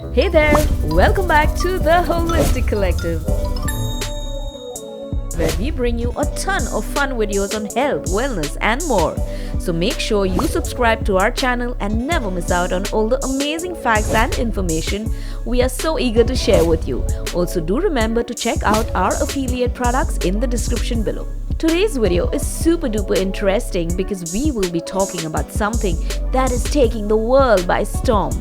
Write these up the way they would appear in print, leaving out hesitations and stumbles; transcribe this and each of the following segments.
Hey there, welcome back to the Holistic Collective, where we bring you a ton of fun videos on health, wellness, and more. So make sure you subscribe to our channel and never miss out on all the amazing facts and information we are so eager to share with you. Also, do remember to check out our affiliate products in the description below. Today's video is super duper interesting because we will be talking about something that is taking the world by storm.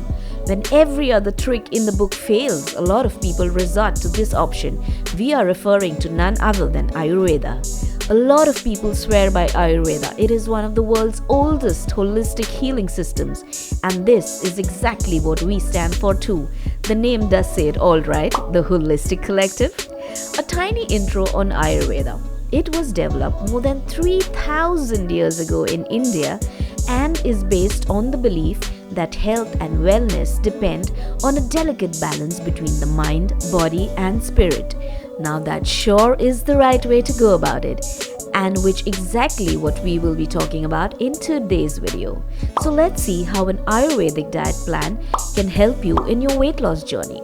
When every other trick in the book fails, a lot of people resort to this option. We are referring to none other than Ayurveda. A lot of people swear by Ayurveda. It is one of the world's oldest holistic healing systems, and this is exactly what we stand for too. The name does say it all, right? The Holistic Collective. A tiny intro on Ayurveda. It was developed more than 3,000 years ago in India and is based on the belief that health and wellness depend on a delicate balance between the mind, body, and spirit. Now that sure is the right way to go about it, and which exactly what we will be talking about in today's video. So let's see how an Ayurvedic diet plan can help you in your weight loss journey.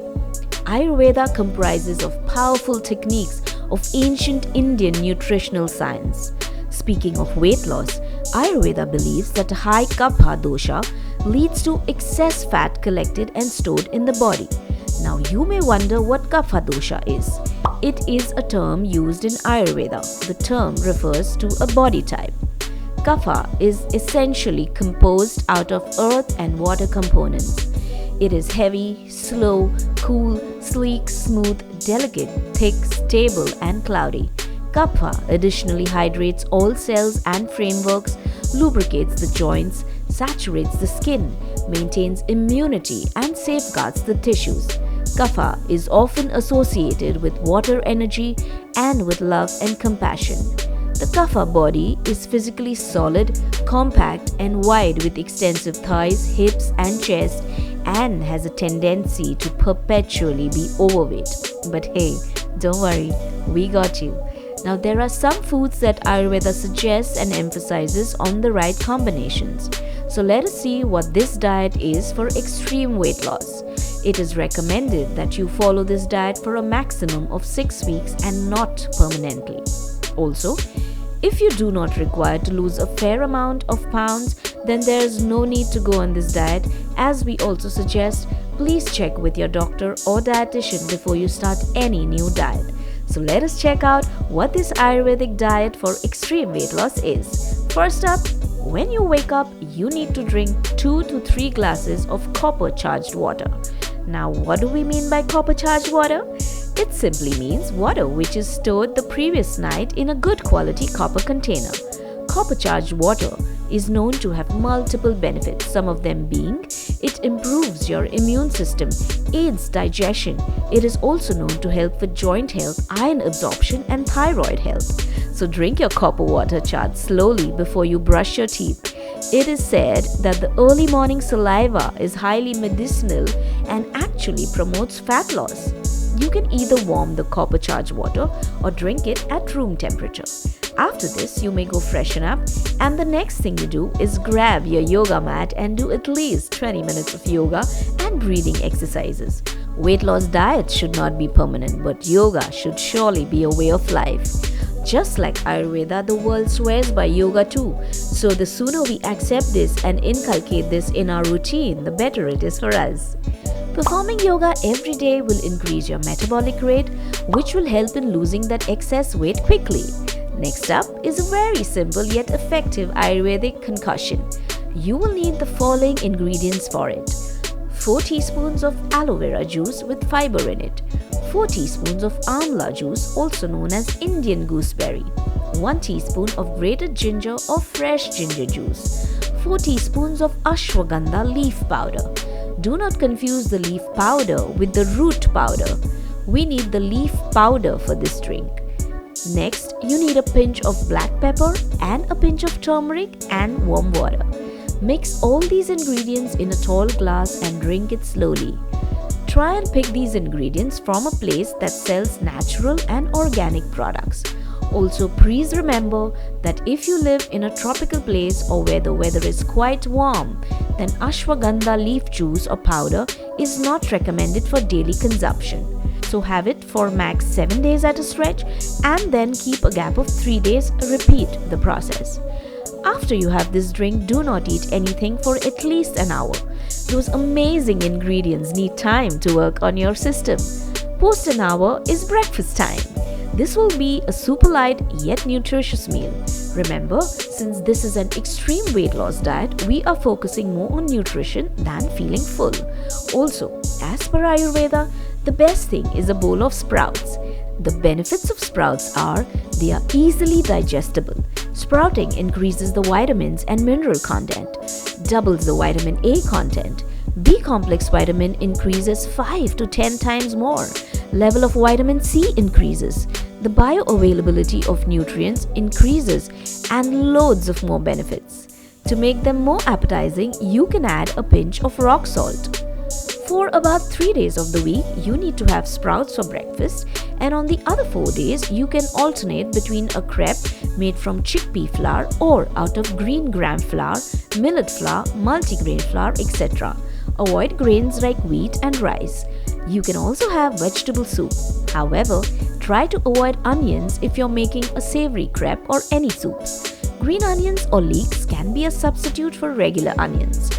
Ayurveda comprises of powerful techniques of ancient Indian nutritional science. Speaking of weight loss, Ayurveda believes that a high kappa dosha leads to excess fat collected and stored in the body. Now you may wonder what kapha dosha is. It is a term used in Ayurveda. The term refers to a body type. Kapha is essentially composed out of earth and water components. It is heavy, slow, cool, sleek, smooth, delicate, thick, stable, and cloudy. Kapha additionally hydrates all cells and frameworks, lubricates the joints, saturates the skin, maintains immunity, and safeguards the tissues. Kapha is often associated with water energy and with love and compassion. The kapha body is physically solid, compact, and wide with extensive thighs, hips, and chest, and has a tendency to perpetually be overweight. But hey, don't worry, we got you. Now there are some foods that Ayurveda suggests and emphasizes on the right combinations. So let us see what this diet is for extreme weight loss. It is recommended that you follow this diet for a maximum of 6 weeks and not permanently. Also, if you do not require to lose a fair amount of pounds, then there is no need to go on this diet. As we also suggest, please check with your doctor or dietitian before you start any new diet. So let us check out what this Ayurvedic diet for extreme weight loss is. First up, when you wake up, you need to drink 2 to 3 glasses of copper charged water. Now, what do we mean by copper charged water? It simply means water which is stored the previous night in a good quality copper container. Copper charged water is known to have multiple benefits, some of them being it improves your immune system, aids digestion. It is also known to help with joint health, iron absorption, and thyroid health. So drink your copper water charged slowly before you brush your teeth. It is said that the early morning saliva is highly medicinal and actually promotes fat loss. You can either warm the copper charged water or drink it at room temperature. After this, you may go freshen up, and the next thing you do is grab your yoga mat and do at least 20 minutes of yoga and breathing exercises. Weight loss diets should not be permanent, but yoga should surely be a way of life. Just like Ayurveda, the world swears by yoga too. So the sooner we accept this and inculcate this in our routine, the better it is for us. Performing yoga every day will increase your metabolic rate, which will help in losing that excess weight quickly. Next up is a very simple yet effective Ayurvedic concoction. You will need the following ingredients for it: 4 teaspoons of aloe vera juice with fiber in it, 4 teaspoons of amla juice, also known as Indian gooseberry, 1 teaspoon of grated ginger or fresh ginger juice, 4 teaspoons of ashwagandha leaf powder. Do not confuse the leaf powder with the root powder. We need the leaf powder for this drink. Next, you need a pinch of black pepper and a pinch of turmeric and warm water. Mix all these ingredients in a tall glass and drink it slowly. Try and pick these ingredients from a place that sells natural and organic products. Also, please remember that if you live in a tropical place or where the weather is quite warm, then ashwagandha leaf juice or powder is not recommended for daily consumption. So have it for max 7 days at a stretch and then keep a gap of 3 days. Repeat the process. After you have this drink, do not eat anything for at least an hour. Those amazing ingredients need time to work on your system. Post an hour is breakfast time. This will be a super light yet nutritious meal. Remember, since this is an extreme weight loss diet, we are focusing more on nutrition than feeling full. Also, as per Ayurveda, the best thing is a bowl of sprouts. The benefits of sprouts are they are easily digestible. Sprouting increases the vitamins and mineral content, doubles the vitamin A content. B complex vitamin increases 5 to 10 times more. Level of vitamin C increases. The bioavailability of nutrients increases and loads of more benefits. To make them more appetizing, you can add a pinch of rock salt. For about 3 days of the week, you need to have sprouts for breakfast, and on the other 4 days, you can alternate between a crepe made from chickpea flour or out of green gram flour, millet flour, multigrain flour, etc. Avoid grains like wheat and rice. You can also have vegetable soup. However, try to avoid onions if you're making a savory crepe or any soups. Green onions or leeks can be a substitute for regular onions.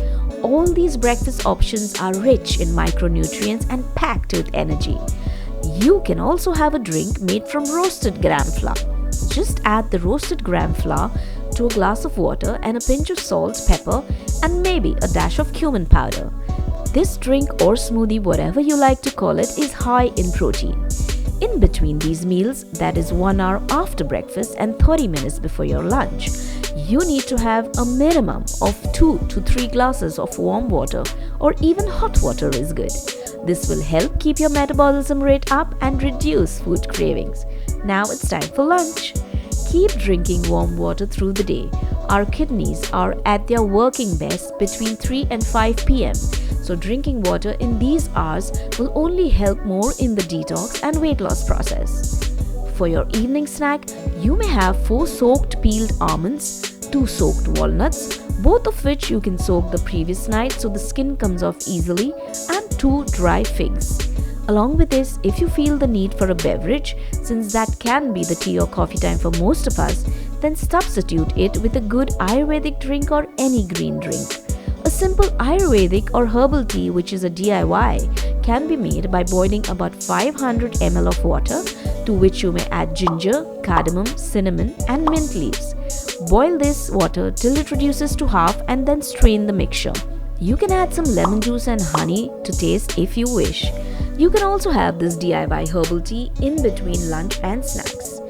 All these breakfast options are rich in micronutrients and packed with energy. You can also have a drink made from roasted gram flour. Just add the roasted gram flour to a glass of water and a pinch of salt, pepper, and maybe a dash of cumin powder. This drink or smoothie, whatever you like to call it, is high in protein. In between these meals, that is 1 hour after breakfast and 30 minutes before your lunch, you need to have a minimum of 2 to 3 glasses of warm water, or even hot water is good. This will help keep your metabolism rate up and reduce food cravings. Now it's time for lunch. Keep drinking warm water through the day. Our kidneys are at their working best between 3 and 5 p.m. So drinking water in these hours will only help more in the detox and weight loss process. For your evening snack, you may have 4 soaked peeled almonds, 2 soaked walnuts, both of which you can soak the previous night so the skin comes off easily, and 2 dry figs. Along with this, if you feel the need for a beverage, since that can be the tea or coffee time for most of us, then substitute it with a good Ayurvedic drink or any green drink. A simple Ayurvedic or herbal tea, which is a DIY, can be made by boiling about 500 ml of water, to which you may add ginger, cardamom, cinnamon, and mint leaves. Boil this water till it reduces to half and then strain the mixture. You can add some lemon juice and honey to taste if you wish. You can also have this DIY herbal tea in between lunch and snacks.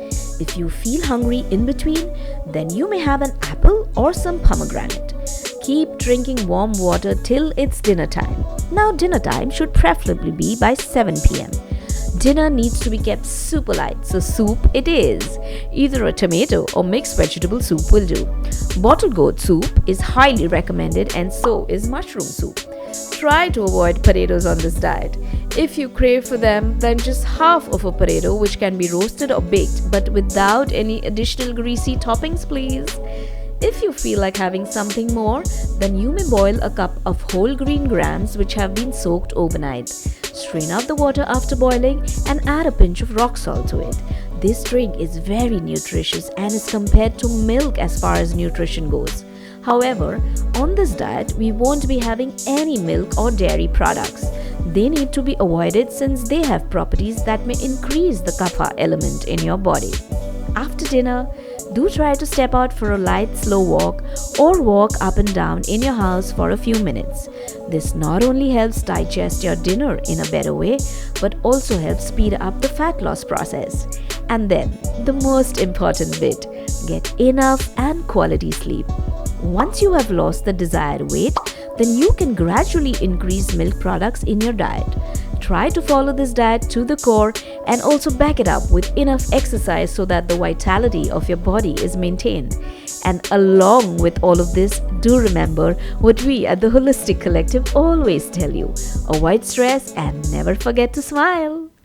If you feel hungry in between, then you may have an apple or some pomegranate. Keep drinking warm water till it's dinner time. Now dinner time should preferably be by 7 p.m. Dinner needs to be kept super light, so soup it is. Either a tomato or mixed vegetable soup will do. Bottled gourd soup is highly recommended, and so is mushroom soup. Try to avoid potatoes on this diet. If you crave for them, then just half of a potato, which can be roasted or baked, but without any additional greasy toppings, please. If you feel like having something more, then you may boil a cup of whole green grams which have been soaked overnight. Strain out the water after boiling and add a pinch of rock salt to it. This drink is very nutritious and is compared to milk as far as nutrition goes. However, on this diet, we won't be having any milk or dairy products. They need to be avoided since they have properties that may increase the kappa element in your body. After dinner, do try to step out for a light, slow walk or walk up and down in your house for a few minutes. This not only helps digest your dinner in a better way, but also helps speed up the fat loss process. And then, the most important bit, get enough and quality sleep. Once you have lost the desired weight, then you can gradually increase milk products in your diet. Try to follow this diet to the core and also back it up with enough exercise so that the vitality of your body is maintained. And along with all of this, do remember what we at the Holistic Collective always tell you: avoid stress and never forget to smile.